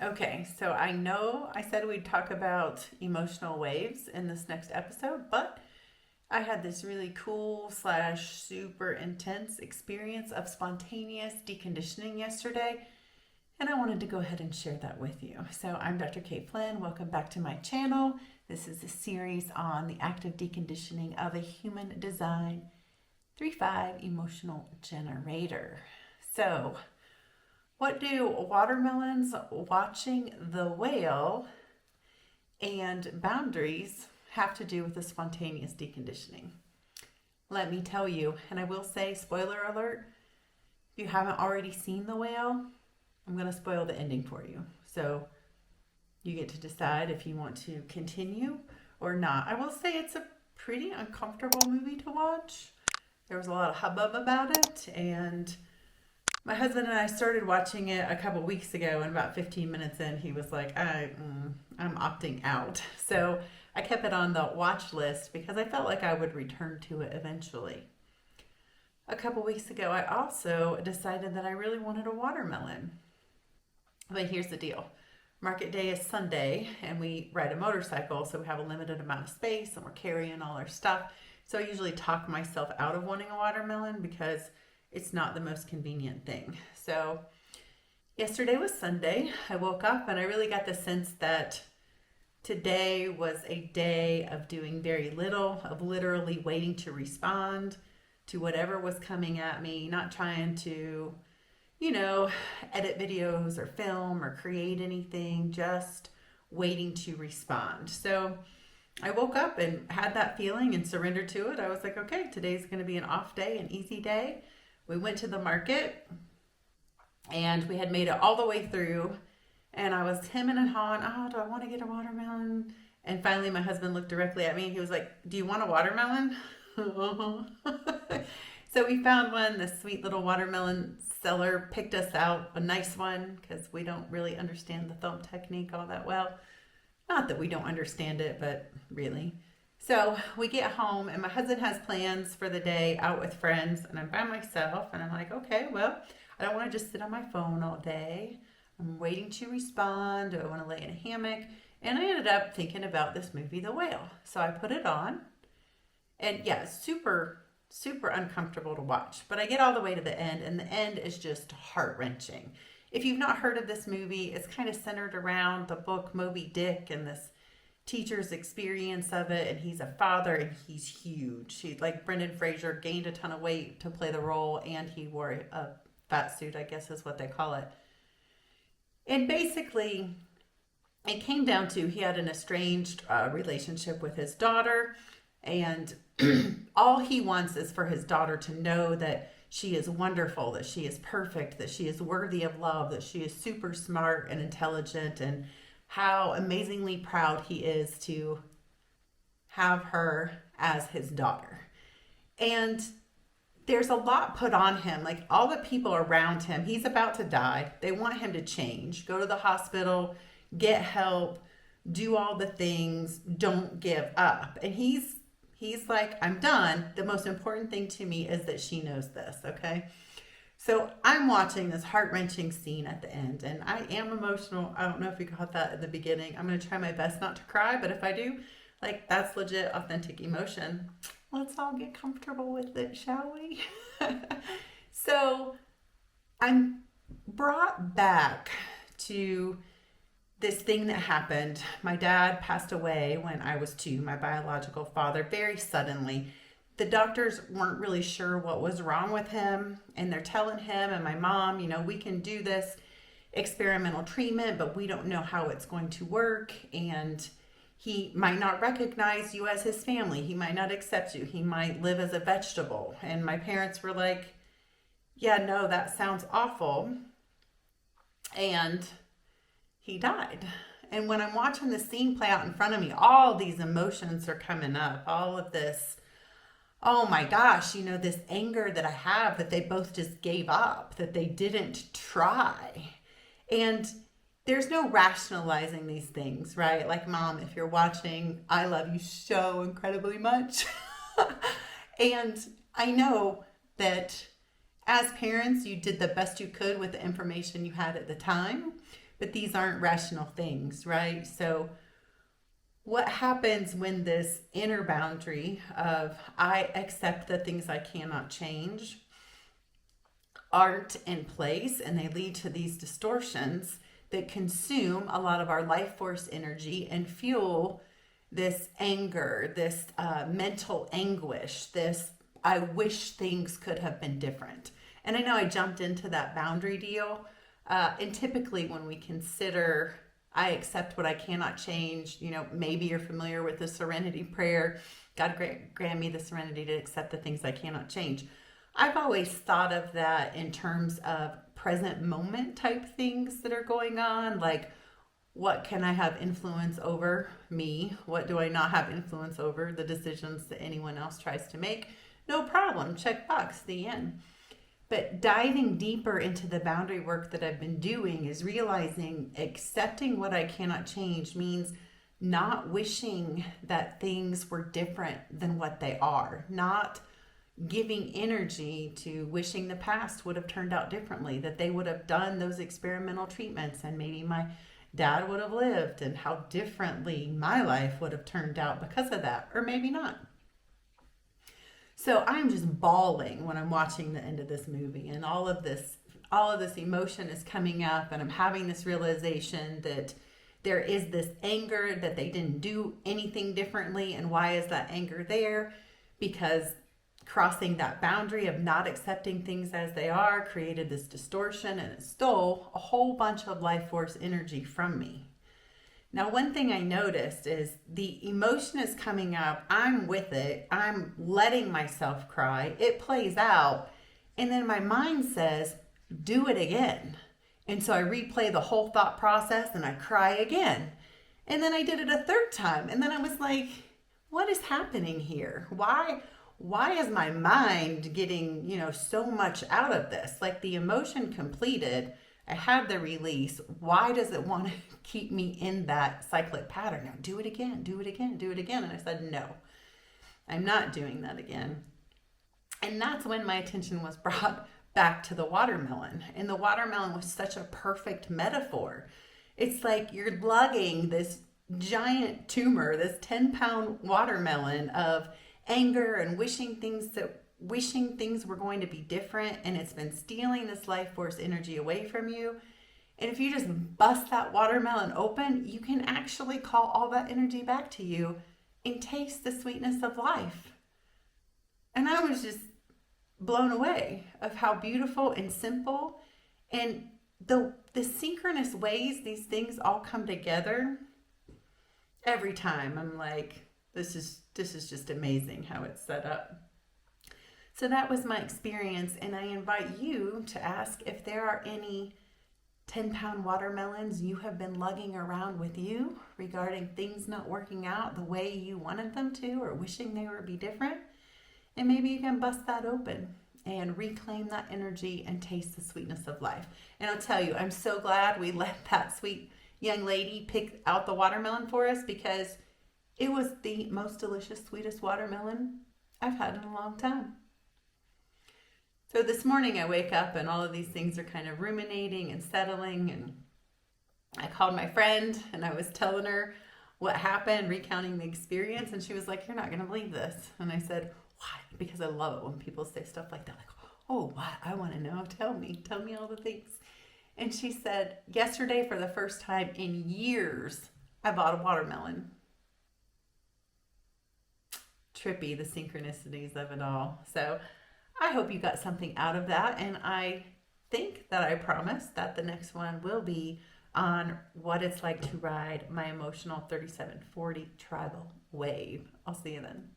Okay, so I know I said we'd talk about emotional waves in this next episode, but I had this really cool slash super intense experience of spontaneous deconditioning yesterday, and I wanted to go ahead and share that with you. So I'm Dr. Kate Flynn. Welcome back to my channel. This is a series on the active deconditioning of a human design 3-5 emotional generator. So, what do watermelons, watching the whale, and boundaries have to do with the spontaneous deconditioning? Let me tell you, and I will say, spoiler alert, if you haven't already seen the whale, I'm going to spoil the ending for you. So you get to decide if you want to continue or not. I will say it's a pretty uncomfortable movie to watch. There was a lot of hubbub about it, and my husband and I started watching it a couple weeks ago, and about 15 minutes in, he was like, I'm opting out. So I kept it on the watch list because I felt like I would return to it eventually. A couple weeks ago, I also decided that I really wanted a watermelon. But here's the deal. Market day is Sunday, and we ride a motorcycle, so we have a limited amount of space, and we're carrying all our stuff. So I usually talk myself out of wanting a watermelon because it's not the most convenient thing. So yesterday was Sunday. I woke up and I really got the sense that today was a day of doing very little, of literally waiting to respond to whatever was coming at me, not trying to, edit videos or film or create anything, just waiting to respond. So I woke up and had that feeling and surrendered to it. I was like, okay, today's going to be an off day, an easy day. We went to the market and we had made it all the way through. And I was hemming and hawing, oh, do I want to get a watermelon? And finally, my husband looked directly at me. He was like, do you want a watermelon? So we found one. The sweet little watermelon seller picked us out a nice one because we don't really understand the thumb technique all that well. Not that we don't understand it, but really. So we get home, and my husband has plans for the day out with friends, and I'm by myself. And I'm like, okay, well, I don't want to just sit on my phone all day. I'm waiting to respond. Do I want to lay in a hammock? And I ended up thinking about this movie, The Whale. So I put it on, and yeah, super, super uncomfortable to watch. But I get all the way to the end, and the end is just heart wrenching. If you've not heard of this movie, it's kind of centered around the book Moby Dick and this teacher's experience of it. And he's a father, and he's huge. He, like Brendan Fraser, gained a ton of weight to play the role, and he wore a fat suit, I guess is what they call it. And basically, it came down to he had an estranged relationship with his daughter, and all he wants is for his daughter to know that she is wonderful, that she is perfect, that she is worthy of love, that she is super smart and intelligent, and how amazingly proud he is to have her as his daughter. And there's a lot put on him. Like all the people around him, he's about to die. They want him to change, go to the hospital, get help, do all the things, don't give up. And he's like, I'm done. The most important thing to me is that she knows this, okay? So I'm watching this heart-wrenching scene at the end, and I am emotional. I don't know if you caught that at the beginning. I'm going to try my best not to cry, but if I do, like, that's legit, authentic emotion. Let's all get comfortable with it, shall we? So I'm brought back to this thing that happened. My dad passed away when I was 2, my biological father, very suddenly. The doctors weren't really sure what was wrong with him, and they're telling him and my mom, we can do this experimental treatment, but we don't know how it's going to work, and he might not recognize you as his family. He might not accept you. He might live as a vegetable. And my parents were like, yeah, no, that sounds awful. And he died. And when I'm watching the scene play out in front of me, all these emotions are coming up. All of this, oh my gosh, this anger that I have that they both just gave up, that they didn't try. And there's no rationalizing these things, right? Like, Mom, if you're watching, I love you so incredibly much. And I know that as parents, you did the best you could with the information you had at the time. but these aren't rational things, right? So what happens when this inner boundary of I accept the things I cannot change aren't in place, and they lead to these distortions that consume a lot of our life force energy and fuel this anger, this mental anguish, this I wish things could have been different. And I know I jumped into that boundary deal. And typically when we consider I accept what I cannot change, maybe you're familiar with the serenity prayer. God grant me the serenity to accept the things I cannot change. I've always thought of that in terms of present moment type things that are going on. Like, what can I have influence over? Me. What do I not have influence over? The decisions that anyone else tries to make. No problem. Check box. The end. But diving deeper into the boundary work that I've been doing is realizing accepting what I cannot change means not wishing that things were different than what they are. Not giving energy to wishing the past would have turned out differently, that they would have done those experimental treatments and maybe my dad would have lived and how differently my life would have turned out because of that, or maybe not. So I'm just bawling when I'm watching the end of this movie, and all of this emotion is coming up, and I'm having this realization that there is this anger that they didn't do anything differently. And why is that anger there? Because crossing that boundary of not accepting things as they are created this distortion, and it stole a whole bunch of life force energy from me. Now, one thing I noticed is the emotion is coming up. I'm with it. I'm letting myself cry. It plays out. And then my mind says, do it again. And so I replay the whole thought process and I cry again. And then I did it a third time. And then I was like, what is happening here? Why is my mind getting, so much out of this? Like, the emotion completed, I had the release. Why does it want to keep me in that cyclic pattern? Now do it again, do it again, do it again. And I said, no, I'm not doing that again. And that's when my attention was brought back to the watermelon. And the watermelon was such a perfect metaphor. It's like you're lugging this giant tumor, this 10-pound watermelon of anger and wishing things were going to be different, and it's been stealing this life force energy away from you. And if you just bust that watermelon open, you can actually call all that energy back to you and taste the sweetness of life. And I was just blown away of how beautiful and simple and the synchronous ways these things all come together. Every time I'm like, this is just amazing how it's set up. So that was my experience, and I invite you to ask if there are any 10-pound watermelons you have been lugging around with you regarding things not working out the way you wanted them to, or wishing they would be different. And maybe you can bust that open and reclaim that energy and taste the sweetness of life. And I'll tell you, I'm so glad we let that sweet young lady pick out the watermelon for us, because it was the most delicious, sweetest watermelon I've had in a long time. So this morning I wake up and all of these things are kind of ruminating and settling, and I called my friend and I was telling her what happened, recounting the experience, and she was like, you're not going to believe this. And I said, why? Because I love it when people say stuff like that, like, oh, what? I want to know. Tell me all the things. And she said, yesterday, for the first time in years, I bought a watermelon. Trippy, the synchronicities of it all. So I hope you got something out of that. And I think that I promised that the next one will be on what it's like to ride my emotional 3740 tribal wave. I'll see you then.